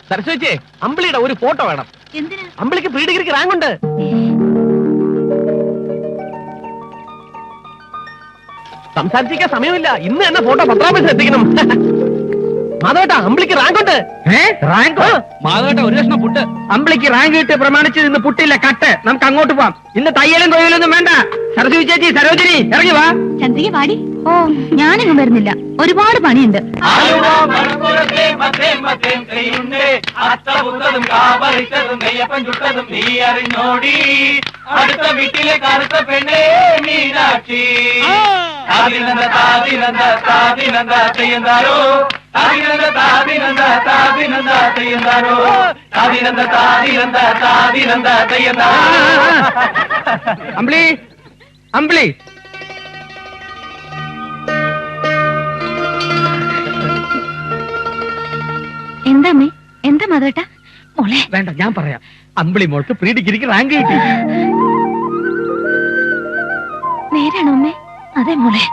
സരസ്വതിച്ചേ, അമ്പിളിയുടെ ഒരു ഫോട്ടോ വേണം. എന്തിനാ? അമ്പിളിക്ക് പ്രീ ഡിഗ്രിക്ക് റാങ്ക് ഉണ്ട്. സംസാരിച്ചിരിക്കാൻ സമയമില്ല. ഇന്ന് തന്നെ ഫോട്ടോ പത്രാപേക്ഷ എത്തിക്കണം. മാധവേട്ടാ, അമ്പിളിക്ക് റാങ്ക് ഉണ്ട്. റാങ്ക്? മാധവേട്ട, ഒരു ലക്ഷം പുട്ട്. അമ്പിളിക്ക് റാങ്ക് കിട്ടി പ്രമാണിച്ച് ഇന്ന് പുട്ടില്ല, കട്ട്. നമുക്ക് അങ്ങോട്ട് പോവാം. ഇന്ന് തയ്യലും തൊഴിലൊന്നും വേണ്ട. സരസ്വതി ചേച്ചി, സരോജിനി, ഇറങ്ങി വാ. ചന്ദ്രിക പാടി. ഓ, ഞാനിങ്ങ് വരുന്നില്ല, ഒരുപാട് പണിയുണ്ട്. അടുത്ത വീട്ടിലെ കറുത്ത പെണ്ണേ മീനാക്ഷി, താതിനന്ദ താതിനന്ദ താതിനന്ദ തെയ്യന്താരോ, താതിനന്ദ താതിനന്ദ താതിനന്ദ തെയ്യന്താരോ, താതിനന്ദ താതിനന്ദ താതിനന്ദ തെയ്യന്താരോ. അമ്പിളി, അമ്പിളി, എന്താ അമ്മേ? എന്താ മാധവേട്ടാ? മോളെ വേണ്ട, ഞാൻ പറയാം. അമ്പിളി മോൾക്ക് പ്രീ ഡിഗ്രിക്ക് റാങ്ക് കിട്ടി. നേരാണോ അമ്മേ? അതെ മോളെ.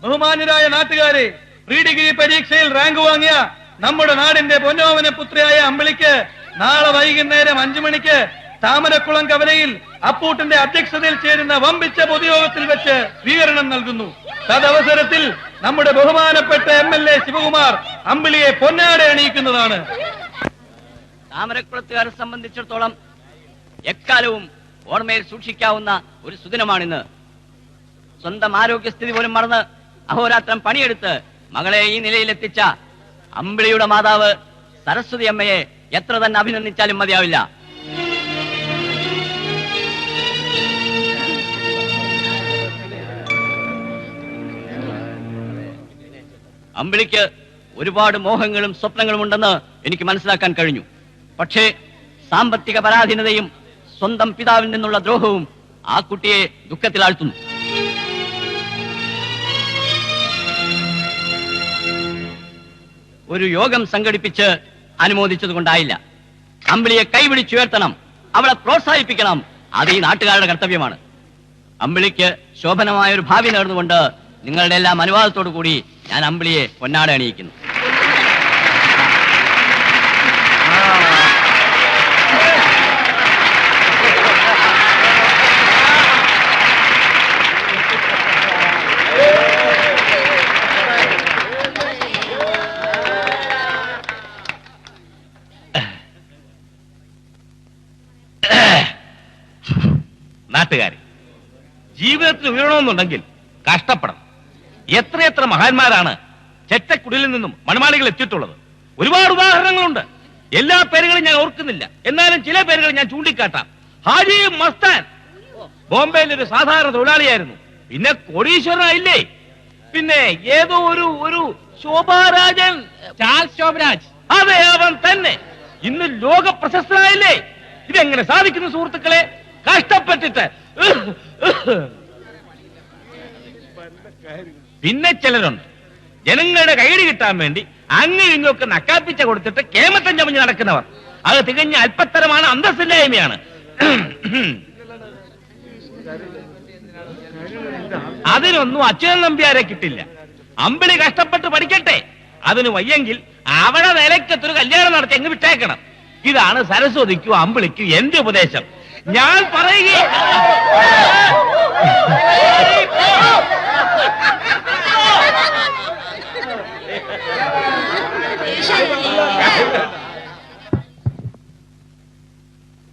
ബഹുമാന്യരായ നാട്ടുകാരെ, പ്രീ ഡിഗ്രി പരീക്ഷയിൽ റാങ്ക് വാങ്ങിയ നമ്മുടെ നാടിന്റെ പൊന്നോമന പുത്രിയായ അമ്പിളിക്ക് നാളെ വൈകുന്നേരം 5 മണിക്ക് താമരക്കുളം കവലയിൽ അപ്പൂട്ടന്റെ അധ്യക്ഷതയിൽ ചേരുന്ന വമ്പിച്ച പൊതുയോഗത്തിൽ വെച്ച് സ്വീകരണം നൽകുന്നു. തദവസരത്തിൽ നമ്മുടെ ബഹുമാനപ്പെട്ട MLA ശിവകുമാർ അമ്പിളിയെ പൊന്നാട അണിയിക്കുന്നതാണ്. താമരക്കുളത്തുകാരെ സംബന്ധിച്ചിടത്തോളം എക്കാലവും ഓർമ്മയിൽ സൂക്ഷിക്കാവുന്ന ഒരു സുദിനമാണിന്ന്. സ്വന്തം ആരോഗ്യസ്ഥിതി പോലും മറന്ന് അഹോരാത്രം പണിയെടുത്ത് മകളെ ഈ നിലയിലെത്തിച്ച അമ്പിളിയുടെ മാതാവ് സരസ്വതി അമ്മയെ എത്ര തന്നെ അഭിനന്ദിച്ചാലും മതിയാവില്ല. അമ്പിളിക്ക് ഒരുപാട് മോഹങ്ങളും സ്വപ്നങ്ങളും ഉണ്ടെന്ന് എനിക്ക് മനസ്സിലാക്കാൻ കഴിഞ്ഞു. പക്ഷേ സാമ്പത്തിക പരാധീനതയും സ്വന്തം പിതാവിൽ നിന്നുള്ള ദ്രോഹവും ആ കുട്ടിയെ ദുഃഖത്തിലാഴ്ത്തുന്നു. ഒരു യോഗം സംഘടിപ്പിച്ച് അനുമോദിച്ചതുകൊണ്ടായില്ല. അമ്പിളിയെ കൈപിടിച്ചുയർത്തണം, അവളെ പ്രോത്സാഹിപ്പിക്കണം. അത് ഈ നാട്ടുകാരുടെ കർത്തവ്യമാണ്. അമ്പിളിക്ക് ശോഭനമായ ഒരു ഭാവി നേർന്നുകൊണ്ട് നിങ്ങളുടെ എല്ലാം അനുവാദത്തോടു കൂടി ഞാൻ അമ്പിളിയെ പൊന്നാട അണിയിക്കുന്നു. നാട്ടുകാരെ, ജീവിതത്തിൽ ഉയരണമെന്നുണ്ടെങ്കിൽ കഷ്ടപ്പെടണം. എത്രയെത്ര മഹാന്മാരാണ് ചെറ്റക്കുടിലിൽ നിന്നും മണമാളികൾ എത്തിയിട്ടുള്ളത്. ഒരുപാട് ഉദാഹരണങ്ങളുണ്ട്. എല്ലാ പേരുകളും ഞാൻ ഓർക്കുന്നില്ല, എന്നാലും ചില പേരുകൾ ഞാൻ ചൂണ്ടിക്കാട്ടാം. ഹാജി മസ്താൻ ബോംബെയിൽ ഒരു സാധാരണ തൊഴിലാളിയായിരുന്നു, പിന്നെ കോടീശ്വരനായില്ലേ. പിന്നെ ഏതോ ഒരു ശോഭാരാജൻ, ചാൾസ് ശോഭരാജ്, അതെ അവൻ തന്നെ ഇന്ന് ലോക പ്രശസ്തനായില്ലേ. ഇതെങ്ങനെ സാധിക്കുന്നു സുഹൃത്തുക്കളെ? കഷ്ടപ്പെട്ടിട്ട്. പിന്നെ ചിലരുണ്ട് ജനങ്ങളുടെ കൈയടി കിട്ടാൻ വേണ്ടി അങ്ങും ഇങ്ങൊക്കെ നക്കാപ്പിച്ച കൊടുത്തിട്ട് കേമത്തം ചമഞ്ഞ് നടക്കുന്നവർ. അത് തികഞ്ഞ അല്പത്തരമാണ്, അന്തസ്സില്ലായ്മയാണ്. അതിനൊന്നും അച്യുതൻ നമ്പ്യാരെ കിട്ടില്ല. അമ്പിളി കഷ്ടപ്പെട്ട് പഠിക്കട്ടെ. അതിന് വയ്യെങ്കിൽ അവിടെ നിലയ്ക്കത്തൊരു കല്യാണം നടത്തി എങ്ങ് വിട്ടേക്കണം. ഇതാണ് സരസ്വതിക്കും അമ്പിളിക്കും എന്റെ ഉപദേശം. ഞാൻ പറയുക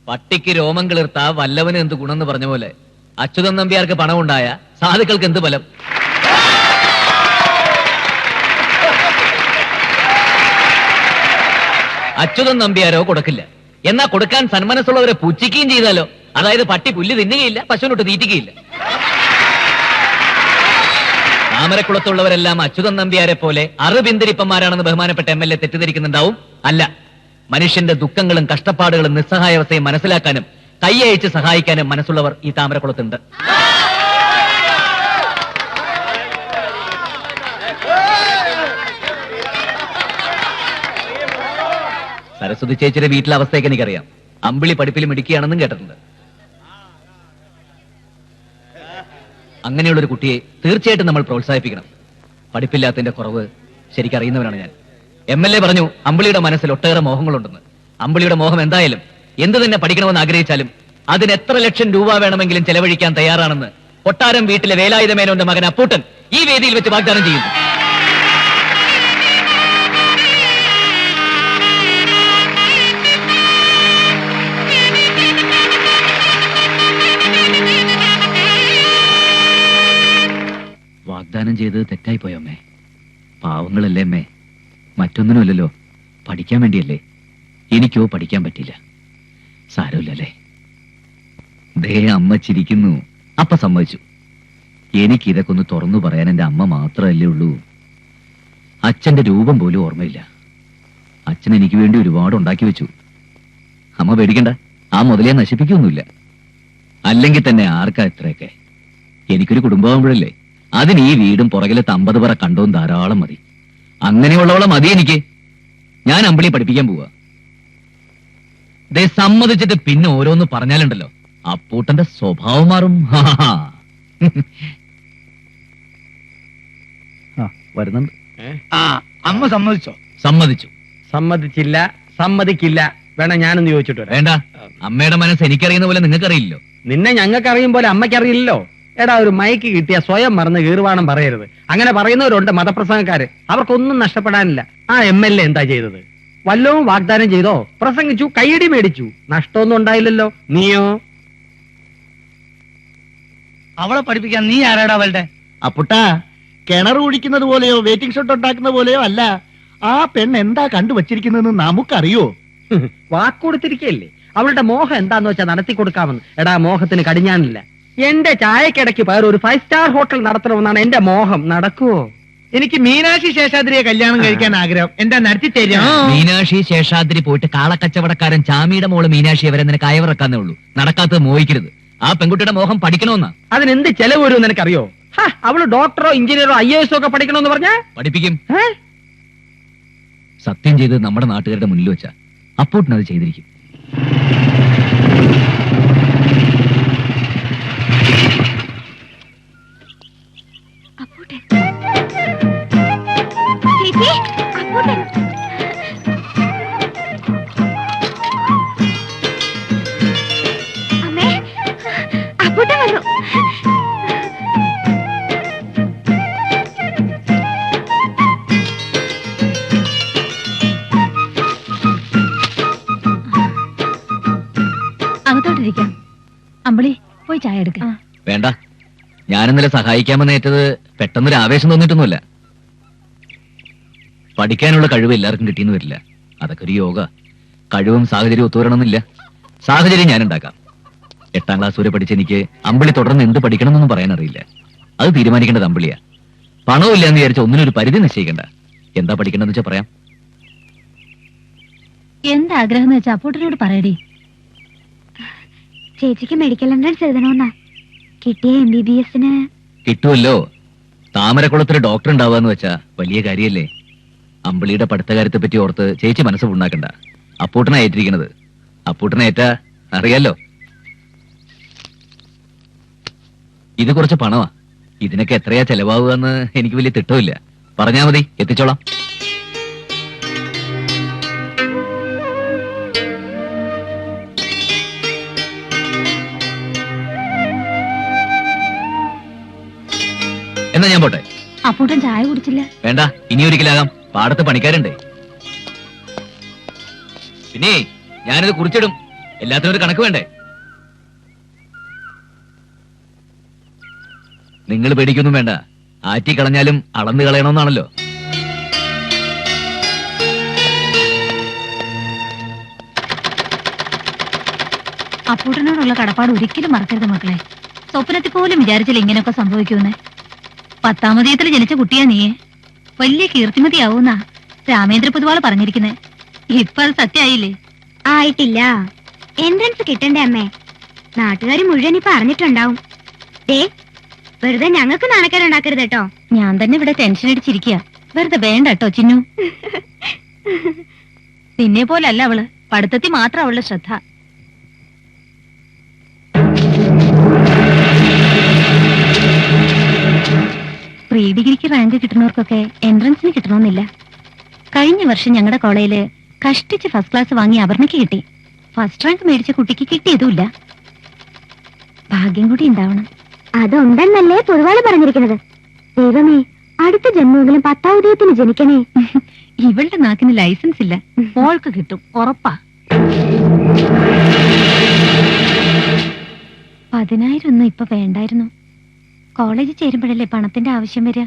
പട്ടിക്ക് രോമം കിളിർത്ത വല്ലവന് എന്ത് ഗുണമെന്ന് പറഞ്ഞ പോലെ അച്യുതൻ നമ്പ്യാർക്ക് പണമുണ്ടായ സാധുക്കൾക്ക് എന്ത് ബലം. അച്യുതൻ നമ്പ്യാരോ കൊടുക്കില്ല, എന്നാ കൊടുക്കാൻ സന്മനസ്സുള്ളവരെ പുച്ഛിക്കുകയും ചെയ്താലോ. അതായത് പട്ടി പുല്ല് തിന്നുകയില്ല, പശുവിനൊട്ട് തീറ്റിക്കുകയില്ല. താമരക്കുളത്തുള്ളവരെല്ലാം അച്യുതൻ നമ്പ്യാരെ പോലെ അറുപിന്തിരിപ്പന്മാരാണെന്ന് ബഹുമാനപ്പെട്ട MLA തെറ്റിദ്ധരിക്കുന്നുണ്ടാവും. അല്ല, മനുഷ്യന്റെ ദുഃഖങ്ങളും കഷ്ടപ്പാടുകളും നിസ്സഹായാവസ്ഥയും മനസ്സിലാക്കാനും കൈയയച്ച് സഹായിക്കാനും മനസ്സുള്ളവർ ഈ താമരക്കുളത്തുണ്ട്. സരസ്വതി ചേച്ചിയുടെ വീട്ടിലെ അവസ്ഥയൊക്കെ എനിക്കറിയാം. അമ്പിളി പഠിപ്പിൽ മിടുക്കിയാണെന്നും കേട്ടിട്ടുണ്ട്. അങ്ങനെയുള്ളൊരു കുട്ടിയെ തീർച്ചയായിട്ടും നമ്മൾ പ്രോത്സാഹിപ്പിക്കണം. പഠിപ്പില്ലാത്തതിന്റെ കുറവ് ശരിക്കറിയുന്നവരാണ് ഞാൻ. MLA പറഞ്ഞു അമ്പിളിയുടെ മനസ്സിൽ ഒട്ടേറെ മോഹങ്ങളുണ്ടെന്ന്. അമ്പിളിയുടെ മോഹം എന്തായാലും എന്ത് തന്നെ പഠിക്കണമെന്ന് ആഗ്രഹിച്ചാലും അതിന് എത്ര ലക്ഷം രൂപ വേണമെങ്കിലും ചെലവഴിക്കാൻ തയ്യാറാണെന്ന് കൊട്ടാരം വീട്ടിലെ വേലായുധ മേനോന്റെ മകൻ അപ്പൂട്ടൻ ഈ വേദിയിൽ വെച്ച് വാഗ്ദാനം ചെയ്യുന്നു. വാഗ്ദാനം ചെയ്തത് തെറ്റായി പോയോ അമ്മേ? പാവങ്ങളല്ലേ അമ്മേ, മറ്റൊന്നിനുമല്ലല്ലോ, പഠിക്കാൻ വേണ്ടിയല്ലേ. എനിക്കോ പഠിക്കാൻ പറ്റില്ല. സാരമില്ലല്ലേ. ദേ അമ്മ ചിരിക്കുന്നു. അപ്പ സമ്മതിച്ചു. എനിക്ക് ഇതൊക്കെ ഒന്ന് തുറന്നു പറയാൻ എന്റെ അമ്മ മാത്രമല്ലേ ഉള്ളൂ. അച്ഛന്റെ രൂപം പോലും ഓർമ്മയില്ല. അച്ഛൻ എനിക്ക് വേണ്ടി ഒരുപാട് ഉണ്ടാക്കി വെച്ചു. അമ്മ പേടിക്കണ്ട, ആ മുതലേ നശിപ്പിക്കൊന്നുമില്ല. അല്ലെങ്കിൽ തന്നെ ആർക്കാ ഇത്രയൊക്കെ? എനിക്കൊരു കുടുംബമാകുമ്പോഴല്ലേ, അതിന് ഈ വീടും പുറകിലത്തെ 50 പറ കണ്ടവും ധാരാളം മതി. അങ്ങനെയുള്ളവളെ മതി എനിക്ക്. ഞാൻ അമ്പിളി പഠിപ്പിക്കാൻ പോവാ. ദേ സമ്മതിച്ചിട്ട് പിന്നെ ഓരോന്ന് പറഞ്ഞാലുണ്ടല്ലോ, അപ്പൂട്ടന്റെ സ്വഭാവം മാറും. വരുന്നുണ്ട്. അമ്മ സമ്മതിച്ചോ? സമ്മതിച്ചു. സമ്മതിച്ചില്ല, സമ്മതിക്കില്ല. വേണം ഞാനൊന്ന് ചോദിച്ചിട്ട് വരാം. വേണ്ട, അമ്മയുടെ മനസ്സ് എനിക്കറിയുന്ന പോലെ നിങ്ങൾക്കറിയില്ലോ. നിന്നെ ഞങ്ങൾക്ക് അറിയും പോലെ അമ്മയ്ക്കറിയില്ലല്ലോ. എടാ, ഒരു മൈക്ക് കിട്ടിയ സ്വയം മറന്ന് കീറുവാണം പറയരുത്. അങ്ങനെ പറയുന്നവരുണ്ട് മതപ്രസംഗക്കാര്. അവർക്കൊന്നും നഷ്ടപ്പെടാനില്ല. ആ MLA എന്താ ചെയ്തത്? വല്ലവും വാഗ്ദാനം ചെയ്തോ? പ്രസംഗിച്ചു, കൈയടി മേടിച്ചു. നഷ്ടമൊന്നും ഉണ്ടായില്ലല്ലോ. നീയോ? അവളെ പഠിപ്പിക്കാൻ നീ ആരാടാ അവളുടെ? അപ്പുട്ടാ, കിണർ കുഴിക്കുന്നത് പോലെയോ വെയിറ്റിംഗ് ഷോട്ട് ഉണ്ടാക്കുന്ന പോലെയോ അല്ല. ആ പെണ്ണ് എന്താ കണ്ടുവച്ചിരിക്കുന്നതെന്ന് നമുക്കറിയോ? വാക്കുകൊടുത്തിരിക്കല്ലേ. അവളുടെ മോഹം എന്താന്ന് വെച്ചാൽ നടത്തി കൊടുക്കാമെന്ന്. എടാ, മോഹത്തിന് കടിഞ്ഞാണില്ല. എന്റെ ചായക്കിടയ്ക്ക് പകരം ഒരു 5 സ്റ്റാർ ഹോട്ടൽ നടത്തണമെന്നാണ് എന്റെ മോഹം. നടക്കുവോ? എനിക്ക് മീനാക്ഷി ശേഷാദ്രിയെ കല്യാണം കഴിക്കാൻ ആഗ്രഹം. എന്താ നടത്തി തരാം? മീനാക്ഷി ശേഷാദ്രി പോയിട്ട് കാളക്കച്ചവടക്കാരൻ ചാമിയുടെ മോള് മീനാക്ഷി അവരെ നിനക്ക് അയവിറക്കാന്നേ ഉള്ളൂ. നടക്കാത്തത് മോഹിക്കരുത്. ആ പെൺകുട്ടിയുടെ മോഹം പഠിക്കണമെന്നാ. അതിനെന്ത് ചെലവ് വരുമെന്ന് എനിക്കറിയോ? അവള് ഡോക്ടറോ എഞ്ചിനീയറോ IAS ഒക്കെ പഠിക്കണമെന്ന് പറഞ്ഞാ പഠിപ്പിക്കും. സത്യം ചെയ്ത് നമ്മുടെ നാട്ടുകാരുടെ മുന്നിൽ വെച്ചാ അപ്പൂട്ടിനത് ചെയ്തിരിക്കും. അപ്പൂട്ടൻ. ചേച്ചി, അപ്പൂട്ടൻ. അമ്മേ, അപ്പൂട്ടൻ വന്നു. അകത്തോട്ടിരിക്കാം. അമ്പിളി, പോയി ചായ എടുക്ക. വേണ്ട, ഞാനിന്നലെ സഹായിക്കാമെന്ന് ഏറ്റത് പെട്ടെന്നൊരു ആവേശം തോന്നിയിട്ടൊന്നുമില്ല. പഠിക്കാനുള്ള കഴിവ് എല്ലാവർക്കും കിട്ടിയെന്ന് വരില്ല. അതൊക്കെ ഒരു യോഗ. കഴിവും സാഹചര്യവും ഒത്തുവരണമെന്നില്ല. സാഹചര്യം ഞാൻ ഉണ്ടാക്കാം. 8ാം ക്ലാസ് വരെ പഠിച്ച എനിക്ക് അമ്പിളി തുടർന്ന് എന്ത് പഠിക്കണമെന്നൊന്നും പറയാൻ അറിയില്ല. അത് തീരുമാനിക്കേണ്ടത് അമ്പിളിയാ. പണമില്ല എന്ന് വിചാരിച്ച ഒന്നിനൊരു പരിധി നിശ്ചയിക്കണ്ട. എന്താ പഠിക്കണമെന്ന് വെച്ചാൽ പറയാം. എന്താഗ്രഹം എന്ന് വെച്ചാ അപ്പൂട്ടനോട് പറയടി. ചേച്ചിക്ക് മെഡിക്കൽ എൻട്രൻസ് എഴുതണമെന്നാ. കിട്ടിയ MBBS-ന് കിട്ടുമല്ലോ. താമരക്കുളത്തൊരു ഡോക്ടർ ഉണ്ടാവുക വെച്ചാ വലിയ കാര്യല്ലേ. അമ്പിളിയുടെ പഠിത്തകാര്യത്തെ പറ്റി ഓർത്ത് ചേച്ചി മനസ്സ് പുണ്ണാക്കണ്ട. അപ്പൂട്ടനെ ഏറ്റിരിക്കണത്. അപ്പൂട്ടനെ ഏറ്റാ അറിയാലോ. ഇത് കുറച്ച് പണമാ. ഇതിനൊക്കെ എത്രയാ ചെലവാവുക എന്ന് എനിക്ക് വലിയ തിട്ടമില്ല. പറഞ്ഞാ മതി, എത്തിച്ചോളാം. എന്നാ ഞാൻ പോട്ടെ. അപ്പൂട്ടൻ ചായ കുടിച്ചില്ല. വേണ്ട, ഇനി ഒരിക്കലാകാം. പാടത്ത് പണിക്കാരുണ്ടേ. പിന്നെ ഞാനിത് കുറിച്ചിടും. എല്ലാത്തിനും ഒരു കണക്ക് വേണ്ടേ? നിങ്ങൾ പേടിക്കൊന്നും വേണ്ട. ആറ്റി കളഞ്ഞാലും അളന്ന് കളയണമെന്നാണല്ലോ. അപ്പൂട്ടനോടുള്ള കടപ്പാട് ഒരിക്കലും മറക്കരുത് മക്കളെ. സ്വപ്നത്തിൽ പോലും വിചാരിച്ചില്ല ഇങ്ങനെയൊക്കെ സംഭവിക്കുമെന്ന്. 10ാം തീയതിയിൽ ജനിച്ച കുട്ടിയാ നീ. വലിയ കീർത്തിമതിയാവൂന്നാ രാമേന്ദ്ര പൊതുവാള് പറഞ്ഞിരിക്കുന്നത്. ഇപ്പൊ അത് സത്യമായില്ലേ? ആയിട്ടില്ല. എൻട്രൻസ് കിട്ടണ്ടേ അമ്മേ? നാട്ടുകാർ മുഴുവൻ ഇപ്പൊ അറിഞ്ഞിട്ടുണ്ടാവും. വെറുതെ ഞങ്ങൾക്ക് നാണക്കേടുണ്ടാക്കരുത് കേട്ടോ. ഞാൻ തന്നെ ഇവിടെ ടെൻഷൻ അടിച്ചിരിക്കുക. വെറുതെ വേണ്ട കേട്ടോ ചിന്നു. നിന്നെ പോലല്ല അവള്. പഠിത്തത്തിൽ മാത്രം അവളുടെ ശ്രദ്ധ. പ്രീ ഡിഗ്രിക്ക് റാങ്ക് കിട്ടുന്നവർക്കൊക്കെ എൻട്രൻസിന് കിട്ടണമെന്നില്ല. കഴിഞ്ഞ വർഷം ഞങ്ങളുടെ കോളേജില് കഷ്ടിച്ച് ഫസ്റ്റ് ക്ലാസ് വാങ്ങി അപർണയ്ക്ക് കിട്ടി. ഫസ്റ്റ് റാങ്ക് മേടിച്ച കുട്ടിക്ക് കിട്ടിയതുമില്ല. ഭാഗ്യം കൂടി ഉണ്ടാവണം. അതുണ്ടെന്നല്ലേ പൊതുവാള് പറഞ്ഞിരിക്കുന്നത്. ദൈവമേ, അടുത്ത ജന്മമെങ്കിലും 10ാം ഉദയത്തിന് ജനിക്കണേ. ഇവളുടെ നാക്കിന് ലൈസൻസ് ഇല്ല, മോൾക്ക് കിട്ടും ഉറപ്പാ. 10,000 ഒന്നും ഇപ്പൊ വേണ്ടായിരുന്നു. കോളേജിൽ ചേരുമ്പോഴല്ലേ പണത്തിന്റെ ആവശ്യം വരിക.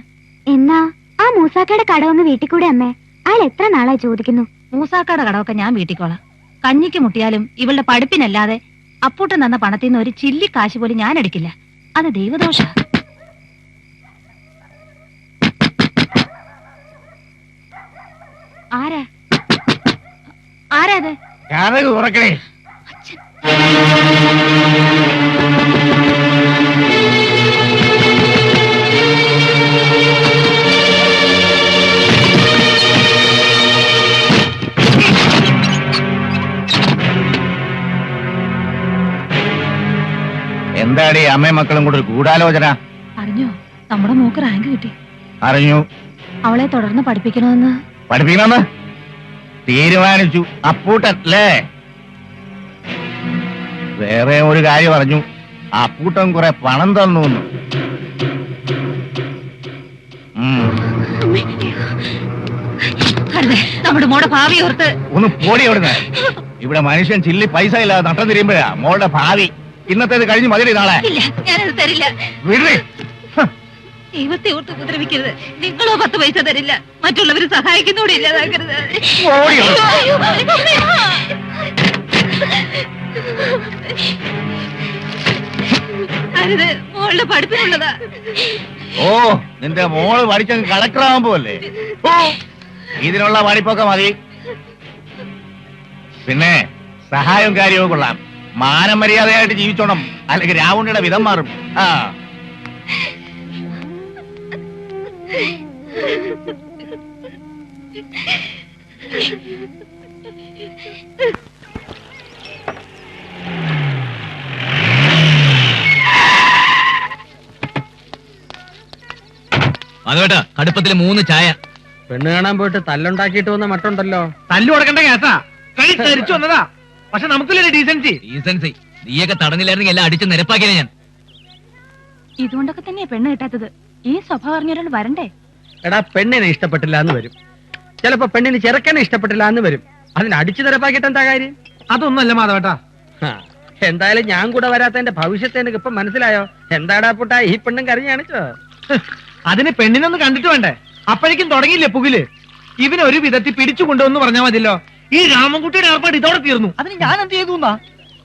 എന്നാ ആ മൂസാക്കയുടെ കടമൊന്ന് വീട്ടിൽ കൂടെ അമ്മേ. അയാൾ എത്ര നാളായി ചോദിക്കുന്നു. മൂസാക്കാടെ കടമൊക്കെ ഞാൻ വീട്ടിക്കോളാം. കഞ്ഞിക്ക് മുട്ടിയാലും ഇവളുടെ പഠിപ്പിനല്ലാതെ അപ്പൂട്ടൻ തന്ന പണത്തിൽ നിന്ന് ഒരു ചില്ലി കാശ് പോലും ഞാൻ എടുക്കില്ല. അത് ദൈവദോഷ. ആരാ ആരാത്? തുറക്കണേ. എന്താടി അമ്മയും മക്കളും കൂടെ ഒരു ഗൂഢാലോചന? അറിഞ്ഞോ, നമ്മുടെ മോക്ക് റാങ്ക് കിട്ടി. അറിഞ്ഞു. അവളെ തുടർന്ന് പഠിപ്പിക്കണമെന്ന് തീരുമാനിച്ചു. അപ്പൂട്ടല്ലേ? വേറെ ഒരു കാര്യം പറഞ്ഞു. അപ്പൂട്ടൻ കുറെ പണം തന്നു. നമ്മുടെ മോടെ ഭാവി ഓർത്ത് ഒന്ന് പോടി അവിടുന്ന്. ഇവിടെ മനുഷ്യൻ ചില്ലി പൈസ ഇല്ലാതെ നട്ടം തിരിയുമ്പോഴാ മോളുടെ ഭാവി. ഇന്നത്തേത് കഴിഞ്ഞ് മതി നാളെ. ഇല്ല, ഞാനത് തരില്ല. വിടേ. ദൈവത്തെ ഓർത്ത് ഉപദ്രവിക്കരുത്. നിങ്ങളോ 10 പൈസ തരില്ല. മറ്റുള്ളവര് സഹായിക്കുന്നൂടെ ഇല്ലാതാക്കരുത്. അരുത്, മോളുടെ പഠിപ്പിനുള്ളതാ. ഓ, നിന്റെ മോള് പഠിച്ചങ്ങ് കളക്ടറാകുമ്പോ അല്ലേ? ഓ, ഇതിനുള്ള പഠിപ്പൊക്കെ മതി. പിന്നെ സഹായവും കാര്യവും കൊള്ളാം. മാനം മര്യാദയായിട്ട് ജീവിച്ചോണം, അല്ലെങ്കിൽ രാവുണ്ണിയുടെ വിധം മാറും. ആ, അതേട്ടാ, കടുപ്പത്തിൽ 3 ചായ. പെണ്ണ് കാണാൻ പോയിട്ട് തല്ലുണ്ടാക്കിയിട്ട് വന്ന മട്ടുണ്ടല്ലോ. തല്ലു കൊടുക്കണ്ട കേസാ. കൈ തെറിച്ചു വന്നതാ. പക്ഷെ നമുക്കില്ലൊരു ഡീസൻസി. ഡീസൻസി നീയൊക്കെ തടഞ്ഞില്ലായിരുന്നെങ്കിൽ എല്ലാം അടിച്ച് നിരപ്പാക്കിയത് ഞാൻ. ഇതുകൊണ്ടൊക്കെ തന്നെയാ പെണ്ണ് കിട്ടാത്തത്. ഈ സ്വഭാവം അറിഞ്ഞൊരാൾ വരണ്ടേ? എടാ, പെണ്ണിനെ ഇഷ്ടപ്പെട്ടില്ല എന്ന് വരും. ചിലപ്പോ പെണ്ണിന് ചെറുക്കനെ ഇഷ്ടപ്പെട്ടില്ല എന്ന് വരും. അതിന് അടിച്ചു നിരപ്പാക്കിയിട്ട് എന്താ കാര്യം? അതൊന്നല്ല മാധവേട്ടാ. എന്തായാലും ഞാൻ കൂടെ വരാത്തതിന്റെ ഭവിഷ്യത്തെ എനിക്ക് ഇപ്പൊ മനസ്സിലായോ? എന്താടാ പുട്ടാ ഈ പെണ്ണും കരഞ്ഞു കാണിച്ചോ? അതിന് പെണ്ണിനൊന്ന് കണ്ടിട്ട് വേണ്ടേ? അപ്പോഴേക്കും തുടങ്ങിയില്ലേ പുകില്. ഇവനെ ഒരു വിധത്തിൽ പിടിച്ചു കൊണ്ടുവന്ന് പറഞ്ഞാൽ മതിയല്ലോ. ഈ രാമൻകുട്ടിയുടെ ഏർപ്പാട് ഇതോടെ തീർന്നു. അതിന് ഞാൻ എന്ത് ചെയ്തു?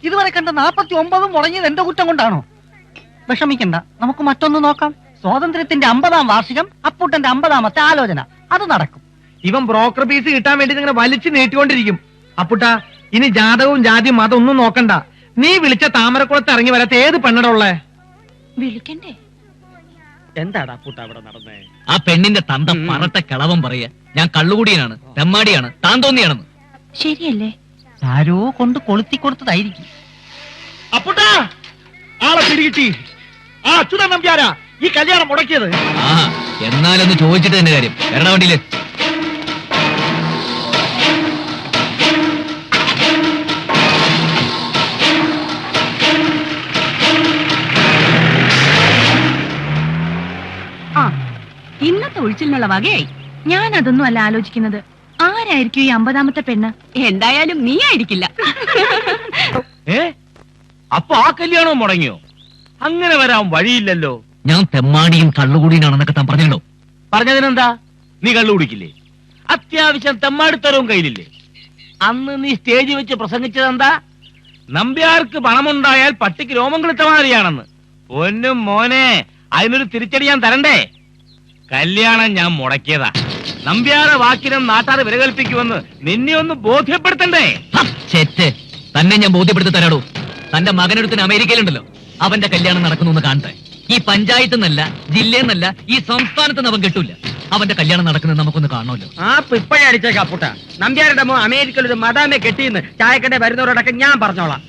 ഇതുവരെ കണ്ട 49 മുടങ്ങിയത് എന്റെ കുറ്റം കൊണ്ടാണോ? വിഷമിക്കണ്ട, നമുക്ക് മറ്റൊന്ന് നോക്കാം. സ്വാതന്ത്ര്യത്തിന്റെ 50ാം വാർഷികം, അപ്പൂട്ടന്റെ 50ാമത്തെ ആലോചന, അത് നടക്കും. ഇവൻ ബ്രോക്കർ പീസ് കിട്ടാൻ വേണ്ടി ഇങ്ങനെ വലിച്ചു നീട്ടിക്കൊണ്ടിരിക്കും. അപ്പുട്ടാ, ഇനി ജാതകവും ജാതിയും മതം ഒന്നും നോക്കണ്ട. നീ വിളിച്ച താമരക്കുളത്ത് ഇറങ്ങി വരാത്ത ഏത് പെണ്ണടമുള്ളേ? വിളിക്കണ്ടേ? എന്താടാ പുട്ട അവിടെ നടന്നേ? ആ പെണ്ണിന്റെ തന്ത പറട്ട കിളവൻ പറയാ ഞാൻ കള്ളുകൂടിയനാണ്, തെമ്മാടിയാണ്, താൻ തോന്നിയാണെന്ന്. ശരിയല്ലേ? ആരോ കൊണ്ട് കൊളുത്തി കൊടുത്തതായിരിക്കും. അപ്പുട്ടാ, ആളെ പിടികിട്ടി. ആ അച്യുതൻ നമ്പ്യാരാ ഈ കല്യാണം മുടക്കിയത്. ആ, എന്നാലൊന്ന് ചോദിച്ചിട്ട് തന്നെ കാര്യം. വരണ വണ്ടിയില്. ആ, ഇന്നത്തെ ഒഴിച്ചിലിനുള്ള വകയായി. ഞാൻ അതൊന്നും അല്ല ആലോചിക്കുന്നത്. ആരായിരിക്കും ഈ 50ാമത്തെ പെണ്ണ്? എന്തായാലും നീ ആയിരിക്കില്ല. അപ്പൊ ആ കല്യാണം മുടങ്ങിയോ? അങ്ങനെ വരാൻ വഴിയില്ലല്ലോ. ഞാൻ തെമ്മാടിയും കള്ളുകൂടിയനാണെന്നൊക്കെ താൻ പറഞ്ഞല്ലോ. പറഞ്ഞതിനെന്താ? നീ കള്ളു കുടിക്കില്ലേ? അത്യാവശ്യം തെമ്മാടിത്തരവും കയ്യിലില്ലേ? അന്ന് നീ സ്റ്റേജ് വെച്ച് പ്രസംഗിച്ചതെന്താ? നമ്പ്യാർക്ക് പണമുണ്ടായാൽ പട്ടിക്ക് രോമം കിളുത്ത മാതിരിയാണെന്ന്. പൊന്നും മോനെ, അതിനൊരു തിരിച്ചടി ഞാൻ തരണ്ടേ? കല്യാണം ഞാൻ മുടക്കിയതാ. നമ്പ്യാരെ വാക്കിനും നാട്ടാർ വിലകൽപ്പിക്കുമെന്ന് നിന്നെ ഒന്ന് ബോധ്യപ്പെടുത്തണ്ടേ? ചെറ്റ്, തന്നെ ഞാൻ ബോധ്യപ്പെടുത്തി തരാടോ. തന്റെ മകനൊരുത്തിന് അമേരിക്കയിലുണ്ടല്ലോ, അവന്റെ കല്യാണം നടക്കുന്നു കാണട്ടെ. ഈ പഞ്ചായത്ത് നിന്നല്ല, ജില്ലയിൽ നിന്നല്ല, ഈ സംസ്ഥാനത്ത് നിന്ന് അവൻ കിട്ടൂല. അവന്റെ കല്യാണം നടക്കുന്നത് നമുക്കൊന്ന് കാണണമല്ലോ. ആ ഇപ്പഴേ അടിച്ചേക്കാ പുട്ട. നമ്പ്യാരുടെ മോ അമേരിക്കയിൽ ഒരു മദാമെ കെട്ടിയെന്ന് ചായക്കട വരുന്നവരോടൊക്കെ ഞാൻ പറഞ്ഞോളാം.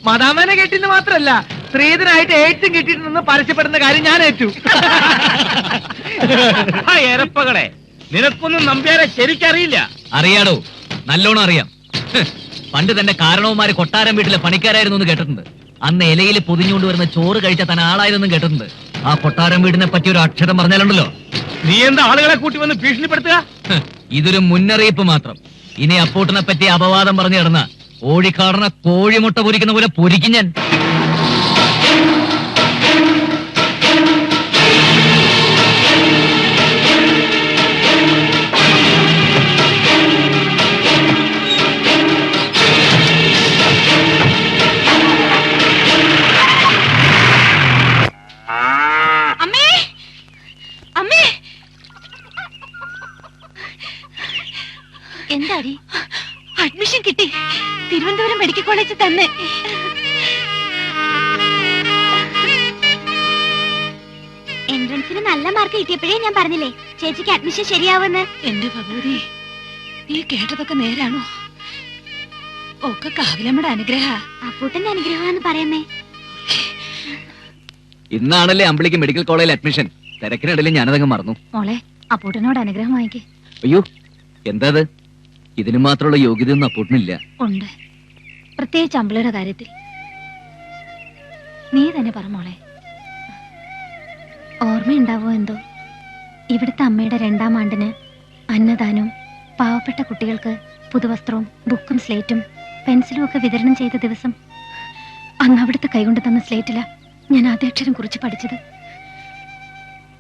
മദാമനെ കെട്ടിന്ന് മാത്രല്ല, സ്ത്രീധനായിട്ട് ഏറ്റവും കിട്ടിയിട്ടുണ്ടെന്ന് പരസ്യപ്പെടുന്ന കാര്യം ഞാൻ ഏറ്റു. എരപ്പകളെ, നിനക്കൊന്നും നമ്പ്യാരെ ശരിക്കറിയില്ല. അറിയാടോ, നല്ലോണം അറിയാം. പണ്ട് തന്റെ കാരണവന്മാര് കൊട്ടാരം വീട്ടിലെ പണിക്കാരായിരുന്നു എന്ന് കേട്ടിട്ടുണ്ട്. അന്ന് ഇലയിൽ പൊതിഞ്ഞുകൊണ്ട് വരുന്ന ചോറ് കഴിച്ച തന്നെ ആളായതെന്നും കേട്ടിട്ടുണ്ട്. ആ കൊട്ടാരം വീടിനെ പറ്റി ഒരു അക്ഷരം പറഞ്ഞാലുണ്ടല്ലോ. നീ എന്താ ആളുകളെ കൂട്ടി വന്ന് ഭീഷണിപ്പെടുത്തുക? ഇതൊരു മുന്നറിയിപ്പ് മാത്രം. ഇനി അപ്പൂട്ടനെ പറ്റി അപവാദം പറഞ്ഞു കിടന്ന ഓടിക്കാടന കോഴിമുട്ട പൊരിക്കുന്ന പോലെ പൊരിക്കും ഞാൻ. എന്താടി? അഡ്മിഷൻ കിട്ടി, തിരുവനന്തപുരം മെഡിക്കൽ കോളേജിൽ തന്നെ. എൻട്രൻസിന് നല്ല മാർക്ക് കിട്ടിയപ്പോഴേ ഞാൻ പറഞ്ഞില്ലേ ചേച്ചിക്ക് അഡ്മിഷൻ ശരിയാവുമെന്ന്. എന്റെ ഭഗവതി, നീ കേട്ടതൊക്കെ നേരാണോ? ഒക്കെ കാവിലമ്മയുടെ അനുഗ്രഹ. അപ്പൂട്ടന്റെ അനുഗ്രഹമാണെന്ന് പറയുന്നേ. ഇന്നാണല്ലേ അമ്പിളിക്ക് മെഡിക്കൽ കോളേജിൽ അഡ്മിഷൻ. തിരക്കിനിടയിൽ ഞാനതങ്ങ് മറന്നു. മോളെ, അപ്പൂട്ടനോട് അനുഗ്രഹം വാങ്ങിക്കേ. അയ്യോ, എന്താ ഇതിന് മാത്രമുള്ള യോഗ്യതയൊന്നും അപ്പൂട്ടനില്ല. ഉണ്ട്, പ്രത്യേകിച്ച് അമ്പിളിയുടെ കാര്യത്തിൽ. നീ തന്നെ പറ മോളെ. ഓർമ്മയുണ്ടാവോ എന്തോ, ഇവിടുത്തെ അമ്മയുടെ 2ാം ആണ്ടിന് അന്നദാനവും പാവപ്പെട്ട കുട്ടികൾക്ക് പുതുവസ്ത്രവും ബുക്കും സ്ലേറ്റും പെൻസിലും ഒക്കെ വിതരണം ചെയ്ത ദിവസം. അന്ന് അവിടുത്തെ കൈകൊണ്ട് തന്ന സ്ലേറ്റില ഞാൻ ആദ്യാക്ഷരം കുറിച്ച് പഠിച്ചത്.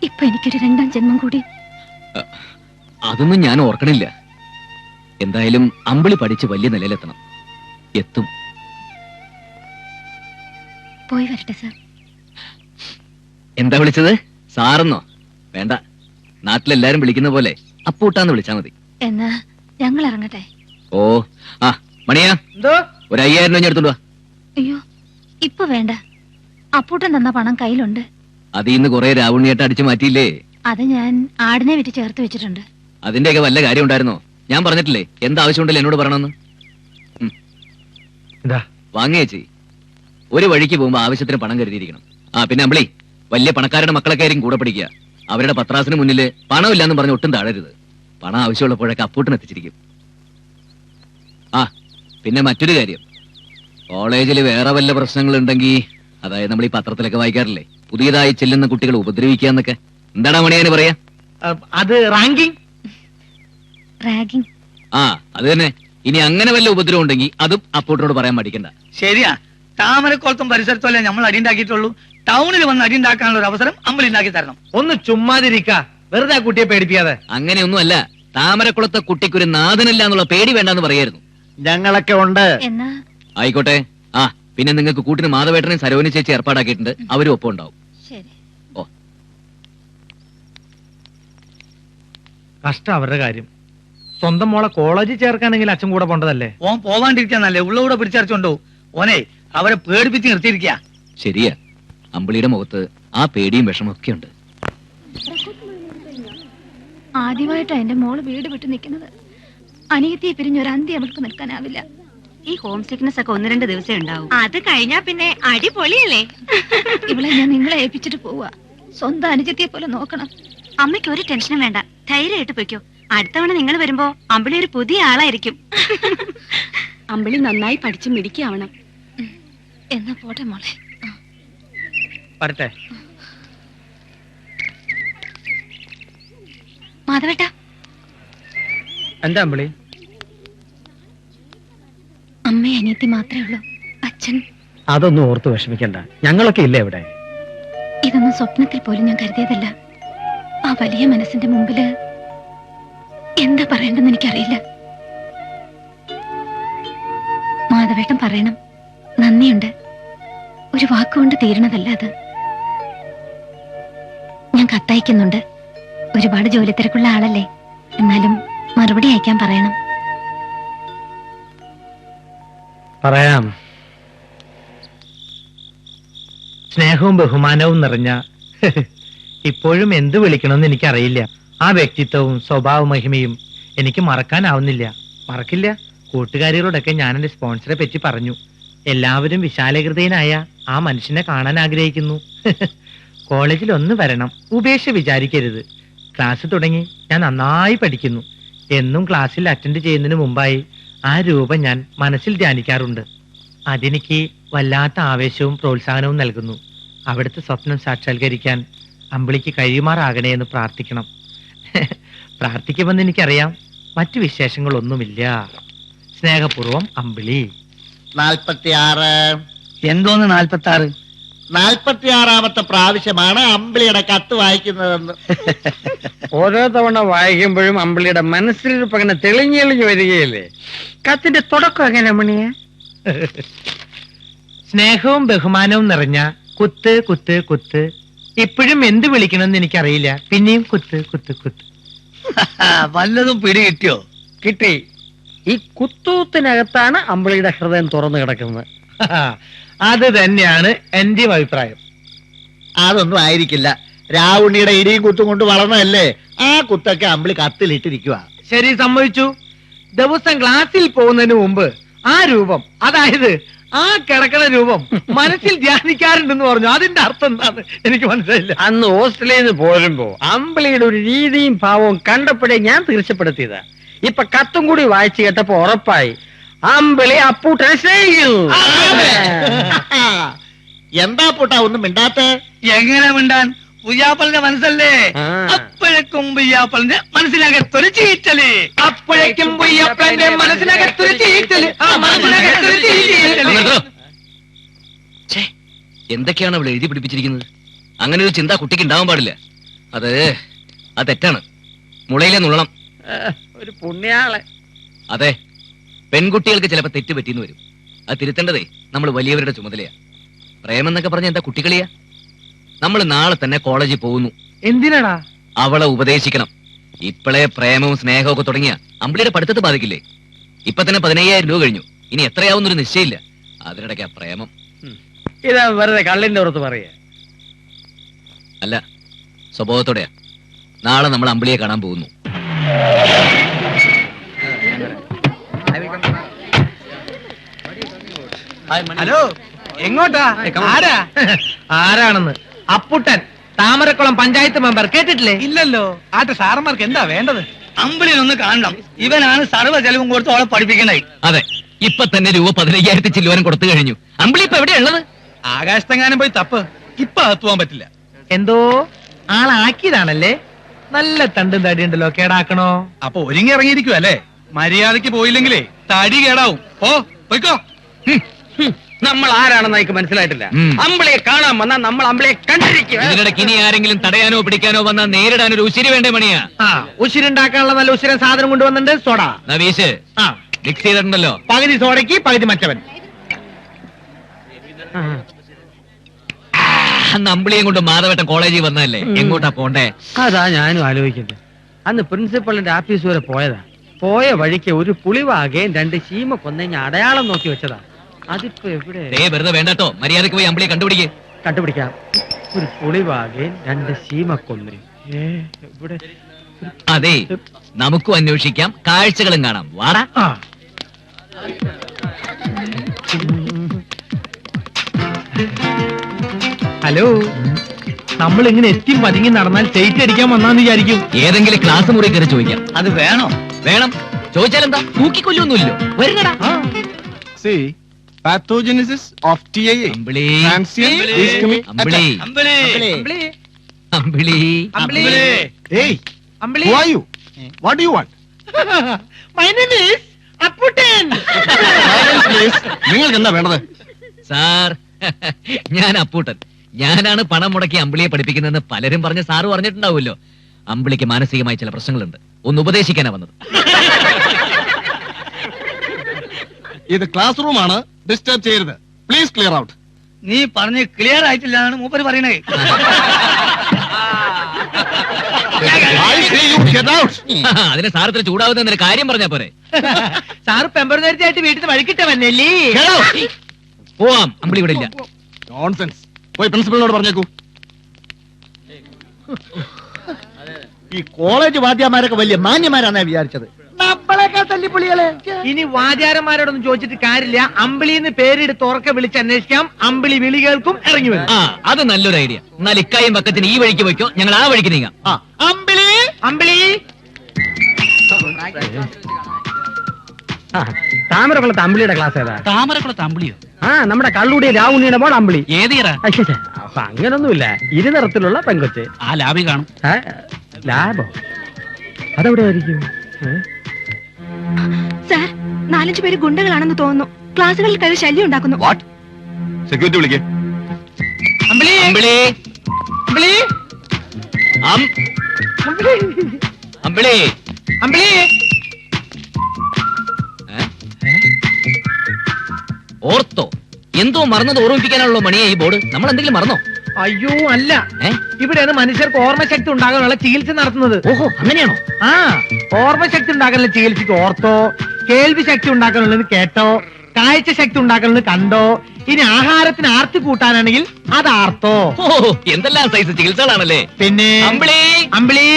ഇപ്പൊ എനിക്കൊരു 2ാം ജന്മം കൂടി. അതൊന്നും ഞാൻ ഓർക്കണില്ല. എന്തായാലും അമ്പിളി പഠിച്ച് വലിയ നിലയിലെത്തണം. എത്തും. പോയി വരട്ടെ സാർ. എന്താ വിളിച്ചത്? സാറെന്നോ? വേണ്ട, നാട്ടിലെല്ലാരും വിളിക്കുന്ന പോലെ അപ്പൂട്ടാന്ന് വിളിച്ചാ മതി. എന്നാ ഞങ്ങൾ ഇറങ്ങട്ടെ. ഓ, ആ മണിയാ, എന്തോ ഒരു 5000 രൂപ എടുത്തോണ്ട് വാ. അയ്യോ, ഇപ്പൊ വേണ്ട. അപ്പൂട്ടൻ തന്ന പണം കയ്യിലുണ്ട്. അത് ഇന്ന് കുറെ രാവുണ്ണിയായിട്ട് അടിച്ചു മാറ്റിയില്ലേ? അത് ഞാൻ ആടിനെ വിറ്റ് ചേർത്ത് വെച്ചിട്ടുണ്ട്. അതിന്റെയൊക്കെ വല്ല കാര്യം ഉണ്ടായിരുന്നോ? ഞാൻ പറഞ്ഞിട്ടില്ലേ എന്താവശ്യമുണ്ടല്ലോ എന്നോട് പറയണമെന്ന്. വാങ്ങിയേച്ചി, ഒരു വഴിക്ക് പോകുമ്പോ ആവശ്യത്തിന് പണം കരുതിയിരിക്കണം. ആ പിന്നെ അമ്പിളി, വലിയ പണക്കാരുടെ മക്കളൊക്കെ ആയിരിക്കും കൂടെ പഠിക്കുക. അവരുടെ പത്രാസിന് മുന്നിൽ പണമില്ലാന്ന് പറഞ്ഞ് ഒട്ടും താഴരുത്. പണം ആവശ്യമുള്ളപ്പോഴൊക്കെ അപ്പൂട്ടൻ എത്തിച്ചിരിക്കും. ആ പിന്നെ മറ്റൊരു കാര്യം, കോളേജിൽ വേറെ വല്ല പ്രശ്നങ്ങളുണ്ടെങ്കിൽ, അതായത് നമ്മൾ ഈ പത്രത്തിലൊക്കെ വായിക്കാറില്ലേ, പുതിയതായി ചെല്ലുന്ന കുട്ടികളെ ഉപദ്രവിക്കുക എന്നൊക്കെ, എന്താടാ മണിയാന് പറയാ? അത് റാങ്കിങ്. റാഗിങ്. ആ അത് തന്നെ. ഇനി അങ്ങനെ വല്ല ഉപദ്രവം ഉണ്ടെങ്കിൽ അതും അപ്പൂട്ടനോട് പറയാൻ മടിക്കണ്ട. ശരിയാ, താമരക്കുളത്തും പരിസരത്തുമല്ലേ നമ്മൾ അടിയുണ്ടാക്കിയിട്ടുള്ളൂ. ടൗണിൽ വന്ന് അടിയുണ്ടാക്കാനുള്ള ഒരു അവസരം അമ്പലി ഉണ്ടാക്കി തരണം. ഒന്ന് ചുമ്മാതിരിക്ക, വെറുതെ ആ കുട്ടിയെ പേടിപ്പിക്കാതെ. അങ്ങനെയൊന്നും അല്ല, താമരക്കുളത്തെ കുട്ടിക്കൊരു നാഥനില്ല എന്നുള്ള പേടി വേണ്ടെന്ന് പറയായിരുന്നു. ഞങ്ങളൊക്കെ ഉണ്ട്. എന്നാ ആയിക്കോട്ടെ. ആ പിന്നെ നിങ്ങൾക്ക് കൂട്ടിന് മാധവേട്ടനെയും സരോനി ചേച്ചി ഏർപ്പാടാക്കിയിട്ടുണ്ട്. അവരും ഒപ്പം ഉണ്ടാവും. ശരി. ഓ, കഷ്ടം അവരുടെ കാര്യം. സ്വന്തം മോളെ കോളേജിൽ ചേർക്കാണെങ്കിൽ അച്ഛൻ കൂടെ പോണ്ടതല്ലേ? ഓൻ പോവാണ്ടിരിക്കാന്നല്ലേ ഉള്ള കൂടെ പിടിച്ചറിച്ചുണ്ടോ? ഓനെ അവരെ പേടിപ്പിച്ച് നിർത്തിയിരിക്കുക. ശരിയാ, അമ്പിളിയുടെ മുഖത്ത് ആ പേടിയും വിഷമൊക്കെ ഉണ്ട്. ആദ്യമായിട്ടാ എന്റെ മോള് വീട് വിട്ട് നിൽക്കുന്നത്. അനിയത്തിയെ പിരിഞ്ഞൊരു അന്തി അവൾക്ക് നിൽക്കാനാവില്ല. ഈ ഹോം സിക്നസ് ഒക്കെ 1-2 ദിവസം ഉണ്ടാവും. അത് കഴിഞ്ഞാ പിന്നെ അടിപൊളിയല്ലേ. ഇവളെ ഞാൻ നിങ്ങളെ ഏൽപ്പിച്ചിട്ട് പോവാ. സ്വന്തം അനുജത്തിയെ പോലെ നോക്കണം. അമ്മയ്ക്ക് ഒരു ടെൻഷനും വേണ്ട, ധൈര്യമായിട്ട് പൊയ്ക്കോ. അടുത്തവണ നിങ്ങൾ വരുമ്പോ അമ്പിളി ഒരു പുതിയ ആളായിരിക്കും. അമ്പിളി നന്നായി പഠിച്ച് മിടിക്കാവണം. എന്നാ പോട്ടെ മോളെ. വരട്ടെ. മാധവേട്ട, എന്താ അമ്പിളി? അമ്മയും അനിയത്തി മാത്രമേ ഉള്ളൂ. അച്ഛൻ? അതൊന്നും ഓർത്ത് വിഷമിക്കണ്ട, ഞങ്ങളൊക്കെ ഇല്ലേ ഇവിടെ. ഇതൊന്നും സ്വപ്നത്തിൽ പോലും ഞാൻ കരുതിയതല്ല. ആ വലിയ മനസ്സിന്റെ മുമ്പില് എന്താ പറയേണ്ടെന്ന് എനിക്കറിയില്ല. മാധവേട്ടൻ പറയണം, നന്ദിയുണ്ട്. ഒരു വാക്കുകൊണ്ട് തീരണതല്ല അത്. ഞാൻ കത്തയക്കുന്നുണ്ട്. ഒരുപാട് ജോലി തിരക്കുള്ള ആളല്ലേ, എന്നാലും മറുപടി അയക്കാൻ പറയണം. പറയാം. സ്നേഹവും ബഹുമാനവും നിറഞ്ഞ ഇപ്പോഴും എന്ത് വിളിക്കണമെന്ന് എനിക്കറിയില്ല. ആ വ്യക്തിത്വവും സ്വഭാവ മഹിമയും എനിക്ക് മറക്കാനാവുന്നില്ല. മറക്കില്ല. കൂട്ടുകാരികളോടൊക്കെ ഞാൻ എന്റെ സ്പോൺസറെ പറ്റി പറഞ്ഞു. എല്ലാവരും വിശാലഹൃദയനായ ആ മനുഷ്യനെ കാണാൻ ആഗ്രഹിക്കുന്നു. കോളേജിൽ ഒന്ന് വരണം, ഉപേക്ഷ വിചാരിക്കരുത്. ക്ലാസ് തുടങ്ങി. ഞാൻ നന്നായി പഠിക്കുന്നു. എന്നും ക്ലാസ്സിൽ അറ്റൻഡ് ചെയ്യുന്നതിന് മുമ്പായി ആ രൂപം ഞാൻ മനസ്സിൽ ധ്യാനിക്കാറുണ്ട്. അതെനിക്ക് വല്ലാത്ത ആവേശവും പ്രോത്സാഹനവും നൽകുന്നു. അവിടുത്തെ സ്വപ്നം സാക്ഷാത്കരിക്കാൻ അമ്പിളിക്ക് കഴിയുമാറാകണേ എന്ന് പ്രാർത്ഥിക്കണം. പ്രാർത്ഥിക്കുമെന്ന് എനിക്കറിയാം. മറ്റു വിശേഷങ്ങളൊന്നുമില്ല. സ്നേഹപൂർവം അമ്പിളി. 46. എന്തോന്ന് 46? 46ാമത്തെ പ്രാവശ്യമാണ് അമ്പിളിയുടെ കത്ത് വായിക്കുന്നതെന്ന്. ഓരോ തവണ വായിക്കുമ്പോഴും അമ്പിളിയുടെ മനസ്സിലിരിപ്പ് അങ്ങനെ തെളിഞ്ഞെളിഞ്ഞു വരികയല്ലേ. കത്തിന്റെ തുടക്കം എങ്ങനെ മണിയെ? സ്നേഹവും ബഹുമാനവും നിറഞ്ഞ കുത്ത് കുത്ത് കുത്ത്. ഇപ്പോഴും എന്ത് വിളിക്കണമെന്ന് എനിക്കറിയില്ല. പിന്നെയും കുത്ത് കുത്ത് കുത്ത്. വല്ലതും പിടി കിട്ടിയോ? കിട്ടി. ഈ കുത്തൂത്തിനകത്താണ് അമ്പിളിയുടെ ഹൃദയം തുറന്നു കിടക്കുന്നത്. അത് തന്നെയാണ് എന്റെയും അഭിപ്രായം. അതൊന്നും ആയിരിക്കില്ല. രാവുണ്ണിയുടെ ഇടിയും കുത്തും കൊണ്ട് വളർന്നതല്ലേ. ആ കുത്തൊക്കെ അമ്പിളി കത്തിലിട്ടിരിക്കുക. ശരി, സമ്മതിച്ചു. ദിവസം ക്ലാസ്സിൽ പോകുന്നതിന് മുമ്പ് ആ രൂപം, അതായത് ആ കിടക്കണ രൂപം മനസ്സിൽ ധ്യാനിക്കാറുണ്ടെന്ന് പറഞ്ഞു. അതിന്റെ അർത്ഥം എന്താണ് എനിക്ക് മനസ്സിലായില്ല. അന്ന് ഹോസ്റ്റലിൽ നിന്ന് പോരുമ്പോ അമ്പിളിയുടെ ഒരു രീതിയും ഭാവവും കണ്ടപ്പോഴേ ഞാൻ തീർച്ചപ്പെടുത്തിയതാ. ഇപ്പൊ കത്തും കൂടി വായിച്ചു കേട്ടപ്പോ ഉറപ്പായി അമ്പിളി അപ്പൂട്ടനെ സ്നേഹിക്കുന്നു. എന്താ പൂട്ടാ ഒന്നും മിണ്ടാത്ത? എങ്ങനെ മിണ്ടാൻ? പുയ്യാപ്പളിന്റെ മനസ്സല്ലേ. അപ്പോഴേക്കും പുയ്യാപ്പളിന്റെ മനസ്സിനകത്തൊരു ചീറ്റല്. അപ്പോഴേക്കും പുയ്യാപ്പളന്റെ മനസ്സിനകത്തൊരു ചീറ്റല്. എന്തൊക്കെയാണ് അവൾ എഴുതി പിടിപ്പിച്ചിരിക്കുന്നത്? അങ്ങനെ ഒരു ചിന്ത കുട്ടിക്ക് ഉണ്ടാവാൻ പാടില്ല. അത് തെറ്റാണ്. മുളയിലെ നുള്ളണം. ഒരു പുണ്യാളെ. അതെ, പെൺകുട്ടികൾക്ക് ചിലപ്പോ തെറ്റ് പറ്റിയെന്ന് വരും. അത് തിരുത്തേണ്ടതേ നമ്മൾ വലിയവരുടെ ചുമതലയാ. പ്രേമെന്നൊക്കെ പറഞ്ഞ എന്താ കുട്ടികളിയാ? നമ്മൾ നാളെ തന്നെ കോളേജിൽ പോകുന്നു. എന്തിനാടാ? അവളെ ഉപദേശിക്കണം. ഇപ്പോഴേ പ്രേമവും സ്നേഹവും ഒക്കെ തുടങ്ങിയ അമ്പിളിയുടെ പഠിത്തത്തെ ബാധിക്കില്ലേ? ഇപ്പൊ തന്നെ 15,000 രൂപ കഴിഞ്ഞു. ഇനി എത്രയാവുന്നൊരു നിശ്ചയില്ല. അതിനിടയ്ക്ക് ആ പ്രേമം. ഇതാ വെറുതെ കള്ളിന്റെ പുറത്ത് പറയാ. അല്ല, സ്വഭാവത്തോടെയാ. നാളെ നമ്മൾ അമ്പിളിയെ കാണാൻ പോകുന്നു. ഹലോ, എങ്ങോട്ടാ? ആരാണെന്ന്? അപ്പുട്ടൻ, താമരക്കുളം പഞ്ചായത്ത് മെമ്പർ. കേട്ടിട്ടില്ലേ? ഇല്ലല്ലോ. ആട്ടെ, സാറന്മാർക്ക് എന്താ വേണ്ടത്? അമ്പിളിനൊന്ന് കാണണം. ഇവനാണ് സർവ്വ ചെലവും കൊടുത്ത് അവളെ പഠിപ്പിക്കണേ. അതെ, ഇപ്പൊ തന്നെ രൂപ 15,000 ചില്ലുവാനും കൊടുത്തു കഴിഞ്ഞു. അമ്പിളി ഇപ്പൊ എവിടെയുള്ളത്? ആകാശത്തെങ്ങാനും പോയി തപ്പ്. ഇപ്പൊ അകത്തുവാൻ പറ്റില്ല. എന്തോ ആളാക്കിയതാണല്ലേ. നല്ല തണ്ടും തടിയുണ്ടല്ലോ. കേടാക്കണോ? അപ്പൊ ഒരുങ്ങി ഇറങ്ങിയിരിക്കും അല്ലേ? മര്യാദക്ക് പോയില്ലെങ്കിലേ തടി കേടാവും. പോയിക്കോ. നമ്മൾ ആരാണെന്ന് എനിക്ക് മനസ്സിലായിട്ടില്ല. അമ്പിളിയെ കാണാൻ വന്നാൽ നമ്മൾ അമ്പിളിയെ കണ്ടിരിക്കും. ഇതിനിടയ്ക്ക് ഇനി ആരെങ്കിലും തടയാനോ പിടിക്കാനോ വന്നാൽ നേരിടാൻ ഒരു ഉശിരി വേണ്ടേ മണിയാ? ഉശിരുണ്ടാക്കാനുള്ള നല്ല ഉശിരൻ സാധനം കൊണ്ടുവന്നിട്ടുണ്ട്. സോഡ നവീഷ് മിക്സ് ചെയ്തിട്ടുണ്ടല്ലോ. പകുതി സോഡയ്ക്ക് പകുതി മറ്റവൻ. അന്ന് അമ്പിളിയും കൊണ്ട് മാധവേട്ടൻ കോളേജിൽ വന്നതല്ലേ. എങ്ങോട്ടാ പോണ്ടേ? അതാ ഞാനും ആലോചിക്കുന്നത്. അന്ന് പ്രിൻസിപ്പളിന്റെ ആഫീസ് വരെ പോയതാ. പോയ വഴിക്ക് ഒരു പുളിവാകയും 2 ശീമ കൊന്നഞ്ഞ അടയാളം നോക്കി വെച്ചതാ. അതിപ്പോ എവിടെ? വെറുതെ വേണ്ടട്ടോ. മര്യാദക്ക് പോയി അമ്പിളിയെ കണ്ടുപിടിക്കാം. ഒരു പുളിവാകയും 2 ശീമ കൊന്ന. ഇവിടെ അതെ, നമുക്കും അന്വേഷിക്കാം, കാഴ്ചകളും കാണാം. വാടാ. ഹലോ, നമ്മൾ ഇങ്ങനെ എത്തി പതുങ്ങി നടന്നാൽ ചേച്ചി അടിക്കാൻ വന്നാന്ന് വിചാരിക്കും. ഏതെങ്കിലും ക്ലാസ് മുറി കയറി ചോദിക്കാം. അത് വേണോ? വേണം. ചോദിച്ചാലെന്താ? തൂക്കിക്കൊല്ലൊന്നുമില്ലോ. വരുന്നടാ. See, pathogenesis of TIA. Ambili, Transient ischemic Ambili, attack. Ambili. Hey, who are you? What do you want? My name is Apputtan. Silence, please. നിങ്ങൾക്ക് എന്താ വേണ്ടത്? സാർ, ഞാൻ അപ്പൂട്ടൻ. ഞാനാണ് പണം മുടക്കി അമ്പിളിയെ പഠിപ്പിക്കുന്നതെന്ന് പലരും പറഞ്ഞ് സാറ് പറഞ്ഞിട്ടുണ്ടാവുമല്ലോ. അമ്പിളിക്ക് മാനസികമായി ചില പ്രശ്നങ്ങളുണ്ട്. ഒന്ന് ഉപദേശിക്കാനാ വന്നത്. ഇത് ക്ലാസ് റൂം ആണ്. ഡിസ്റ്റർബ് ചെയ്യരുത്. Please clear out. നീ പറഞ്ഞ് ക്ലിയർ ആയിട്ടില്ല എന്നാണ് മൂപ്പര് പറയണേ. I say you get out. അതിന് സാർ ഇത്ര ചൂടാവുന്ന കാര്യം പറഞ്ഞാ പോരെ? സാറ് പെമ്പറുന്നേരത്തായിട്ട് വീട്ടിൽ നിന്ന് വഴിക്കിട്ടവന്നല്ലേ. പോവാം. അമ്പിളി ഇവിടെ ഇല്ല. നോൺസെൻസ്. പോയി പ്രിൻസിപ്പലിനോട് പറഞ്ഞേക്കൂ. ഈ കോളേജ് വാദ്യമാരൊക്കെ വലിയ മാന്യമാരാണ് വിചാരിച്ചത്. നമ്മളെക്കാൾ തല്ലിപ്പൊളികളെ. ഇനി വാദ്യാരന്മാരോടൊന്നും ചോദിച്ചിട്ട് കാര്യമില്ല. അമ്പിളിന്ന് പേരെടുത്ത് ഉറക്കെ വിളിച്ച് അന്വേഷിക്കാം. അമ്പിളി വിളി കേൾക്കും, ഇറങ്ങി വരും. അത് നല്ലൊരു ഐഡിയ. എന്നാൽ ഇക്കായും പക്കത്തിന് ഈ വഴിക്ക് പോയിക്കോ, ഞങ്ങൾ ആ വഴിക്ക് നീങ്ങാം. അമ്പിളി അമ്പിളി താമരക്കുളത്ത് അമ്പിളിയുടെ ക്ലാസ് ഏതാ? താമരക്കുളത്ത് അമ്പിളിയോ? ആ, നമ്മുടെ കള്ളുടി രാവുണ്ണിയുടെ മോൾ അമ്പിളി. ഏതീറ? അപ്പൊ അങ്ങനൊന്നുമില്ല, ഇരുനിറത്തിലുള്ള പെങ്കൊച്ച്. ആ ലാബി കാണും. ലാബോ? അതെവിടെ ആയിരിക്കും? സാർ 4-5 പേര് ഗുണ്ടകളാണെന്ന് തോന്നുന്നു. ക്ലാസ്സുകളിൽ കയറി ശല്യം ഉണ്ടാക്കുന്നു. വാട്ട്? സെക്യൂരിറ്റി വിളിക്കേ. അമ്പിളി അമ്പിളി അമ്പിളി അമ്പിളി അമ്പിളി ഓർത്തോ? എന്തോ മറന്നത് ഓർമ്മിപ്പിക്കാനുള്ള മണിയെ ഈ ബോർഡ്. നമ്മൾ എന്തെങ്കിലും മറന്നോ? അയ്യോ അല്ല, ഇവിടെയാണ് മനുഷ്യർക്ക് ഓർമ്മശക്തി ഉണ്ടാകാനുള്ള ചികിത്സ നടത്തുന്നത്. ഓഹോ, അങ്ങനെയാണോ? ആ, ഓർമ്മശക്തി ഉണ്ടാക്കാനുള്ള ചികിത്സയ്ക്ക് ഓർത്തോ, കേൾവി ശക്തി ഉണ്ടാക്കാനുള്ളത് കേട്ടോ, കാഴ്ച ശക്തി ഉണ്ടാക്കാനുള്ളത് കണ്ടോ, ഇനി ആഹാരത്തിന് ആർത്തി കൂട്ടാനാണെങ്കിൽ അത് ആർത്തോ. ഓ, എന്തെല്ലാം സൈസ് ചികിത്സകളാണല്ലേ. പിന്നെ അമ്പിളി അമ്പിളി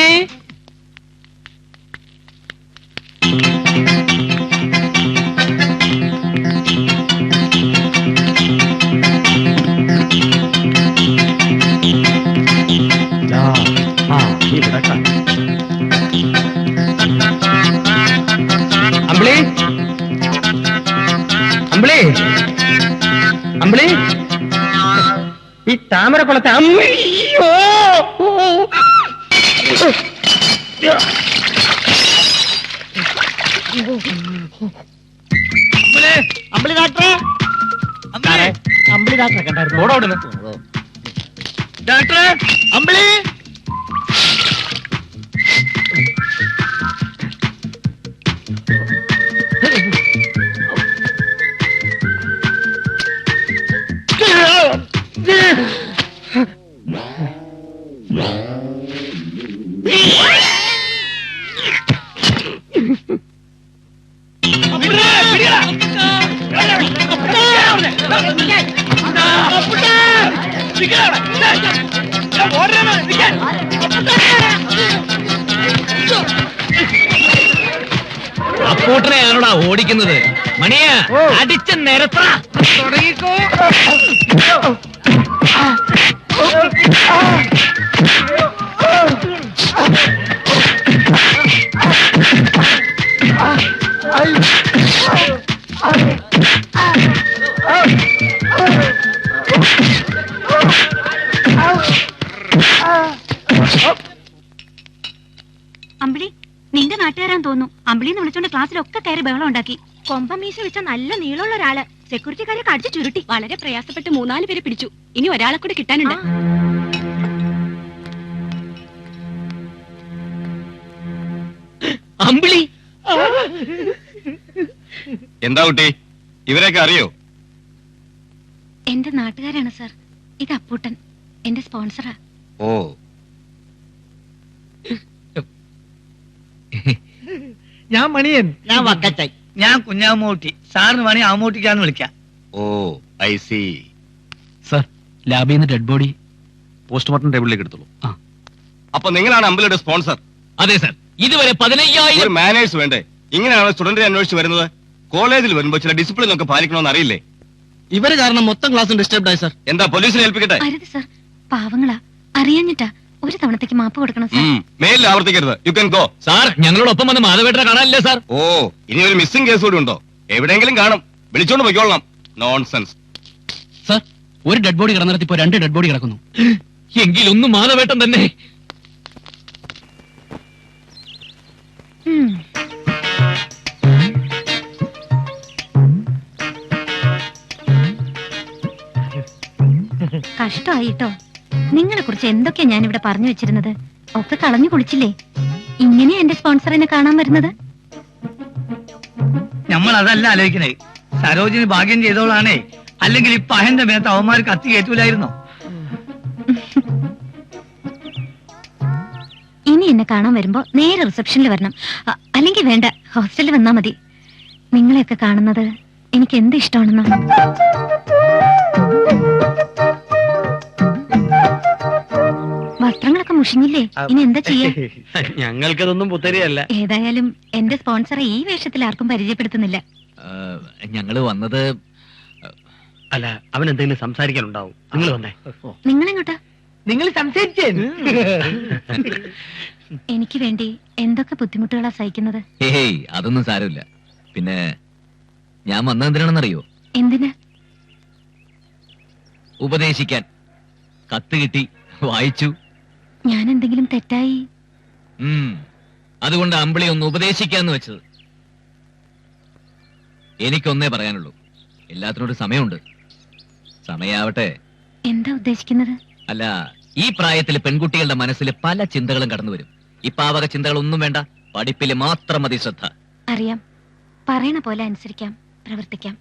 അമ്പിളി അമ്പിളി അമ്പിളി, ഈ താമരക്കുളത്തെ അമ്മയോ അമ്പിളി ഡാക്ടറെ, അമ്പിളി ഡാക്ടറെ കണ്ടായിരുന്നു. ഡോക്ടറെ അമ്പിളി അപ്പൂട്ടനെയാണോടാ ഓടിക്കുന്നത്? മണിയ അടിച്ച് നിരത്ര തുടങ്ങിക്കോ. അമ്പിളി നിന്റെ നാട്ടുകാരാൻ തോന്നുന്നു. അമ്പിളിന്ന് വിളിച്ചോണ്ട് ക്ലാസ്സിലൊക്കെ കയറി ബഹളം ഉണ്ടാക്കി. കൊമ്പമീശ വെച്ച നല്ല നീളമുള്ള ഒരാള് സെക്യൂരിറ്റിക്കാരെ കടിച്ചു ചുരുട്ടി. വളരെ പ്രയാസപ്പെട്ട് 3-4 പേരെ പിടിച്ചു. ഇനി ഒരാളെ കൂടി കിട്ടാനുണ്ട്. അമ്പിളി എന്താ കുട്ടി, ഇവരെയൊക്കെ അറിയോ? എന്റെ നാട്ടുകാരാണ് സർ. ഇത് അപ്പൂട്ടൻ, എന്റെ സ്പോൺസറാ. ഓ, ഞാൻ മണിയൻ. ഞാൻ വക്കച്ചായി. ഞാൻ കുഞ്ഞാമൂട്ടി. സാറിന് വേണേ ആമൂട്ടിക്കാന്ന് വിളിക്കാം. ഓ, ഐ സി. സർ, ലാബിൽ നിന്ന് ഡെഡ് ബോഡി പോസ്റ്റ്മോർട്ടം ടേബിളിലേക്ക് എടുത്തോളൂ. അപ്പൊ നിങ്ങളാണ് അമ്പലയുടെ സ്പോൺസർ? അതെ സർ. ഇതുവരെ 15,000 ഒരു മാനേഴ്സ് വേണ്ടേ? ഇങ്ങനെയാണ് സ്റ്റുഡന്റിനെ അന്വേഷിച്ച് വരുന്നത്. കോളേജിൽ വരുമ്പോ ചില ഡിസിപ്ലിൻ ഒക്കെ പാലിക്കണമെന്ന് അറിയില്ലേ? ഇവര് കാരണം മൊത്തം ക്ലാസ് ഡിസ്റ്റർബ് ആയി സർ. എന്താ പോലീസിനെ ഏൽപ്പിക്കട്ടെ? അരുത് സർ, പാവങ്ങളാ, അറിയാഞ്ഞിട്ടാ. ഒരു തവണത്തേക്ക് മാപ്പ് കൊടുക്കണം സർ. മേലിൽ ആവർത്തിക്കരുത്. You can go. സാർ, ഞങ്ങളോടൊപ്പം വന്ന് മാധവേട്ടനെ കാണാനില്ലേ സാർ? ഓ, ഇനി ഒരു മിസ്സിംഗ് കേസ് കൂടി ഉണ്ടോ? എവിടെയെങ്കിലും കാണും. വിളിച്ചോണ്ട് പോയിക്കോളണം. നോൺസെൻസ്. സർ, ഒരു ഡെഡ് ബോഡി കിടന്നിടത്ത് ഇപ്പോ 2 ഡെഡ് ബോഡി കിടക്കുന്നു. എങ്കിലൊന്നും മാധവേട്ടൻ തന്നെ. കഷ്ടമായിട്ടോ. നിങ്ങളെ കുറിച്ച് എന്തൊക്കെയാ ഞാൻ ഇവിടെ പറഞ്ഞു വെച്ചിരുന്നത്. ഒക്കെ കളഞ്ഞു കുളിച്ചില്ലേ. ഇങ്ങനെയാ എന്റെ സ്പോൺസറിനെ കാണാൻ വരുന്നത്. നമ്മൾ അതല്ല ആലോചിക്കണേ. സരോജിനി ഭാഗ്യം ചെയ്തോളാണേ. അല്ലെങ്കിൽ ഇപ്പൊ അഹന്റെ മേത്ത് അവന്മാർ കത്തി കയറ്റൂലായിരുന്നോ? ഇനി എന്നെ കാണാൻ വരുമ്പോ നേരെ റിസപ്ഷനിൽ വരണം. അല്ലെങ്കിൽ വേണ്ട, ഹോസ്റ്റലിൽ വന്നാ മതി. നിങ്ങളെയൊക്കെ കാണുന്നത് എനിക്ക് എന്ത് ഇഷ്ടമാണെന്നോ. വസ്ത്രങ്ങളൊക്കെ മുഷിഞ്ഞില്ലേ? ഇനി എന്താ ചെയ്യാ? ഞങ്ങൾക്കതൊന്നും പുത്തരിയല്ല. ഏതായാലും എന്റെ സ്പോൺസറെ ഈ വേഷത്തിൽ ആർക്കും പരിചയപ്പെടുത്തുന്നില്ല. ഞങ്ങള് വന്നത് അല്ല, അവൻ എന്തെങ്കിലും സംസാരിക്കാനുണ്ടാവും. നിങ്ങൾ വന്നേ. നിങ്ങളെങ്ങോട്ടാ? നിങ്ങൾ സംസാരിച്ചേ? എനിക്ക് വേണ്ടി എന്തൊക്കെ ബുദ്ധിമുട്ടുകളാ സഹിക്കുന്നത്. ഹേയ് അതൊന്നും സാരമില്ല. പിന്നെ ഞാൻ വന്നതെന്തിനാണെന്നറിയോ? എന്തിന്? ഉപദേശിക്കാൻ. കത്ത് കിട്ടി, വായിച്ചു. ഞാൻ എന്തെങ്കിലും തെറ്റായി? അതുകൊണ്ട് അമ്പിളി ഒന്ന് ഉപദേശിക്കാന്ന് വെച്ചത്. എനിക്കൊന്നേ പറയാനുള്ളൂ, എല്ലാത്തിനൊരു സമയമുണ്ട്. സമയാവട്ടെ. എന്താ ഉദ്ദേശിക്കുന്നത്? അല്ല, ഈ പ്രായത്തിൽ പെൺകുട്ടികളുടെ മനസ്സിൽ പല ചിന്തകളും കടന്നു വരും. ഈ പാവക ചിന്തകളൊന്നും വേണ്ട, പഠിപ്പിൽ മാത്രം മതി ശ്രദ്ധ. അറിയാം. പറയണ പോലെ അനുസരിക്കാം, പ്രവർത്തിക്കാം.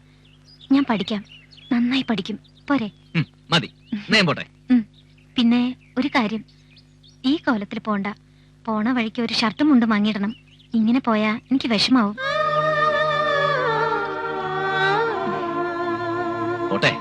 ഞാൻ പഠിക്കാം, നന്നായി പഠിക്കും. പോരെ? മതി, ഞാൻ പോട്ടെ. പിന്നെ ഒരു കാര്യം, ഈ കോലത്തിൽ പോണ്ട. പോണ വഴിക്ക് ഒരു ഷർട്ടും മുണ്ടും വാങ്ങിയിടണം. ഇങ്ങനെ പോയാ എനിക്ക് വിഷമാവും. പോട്ടെ.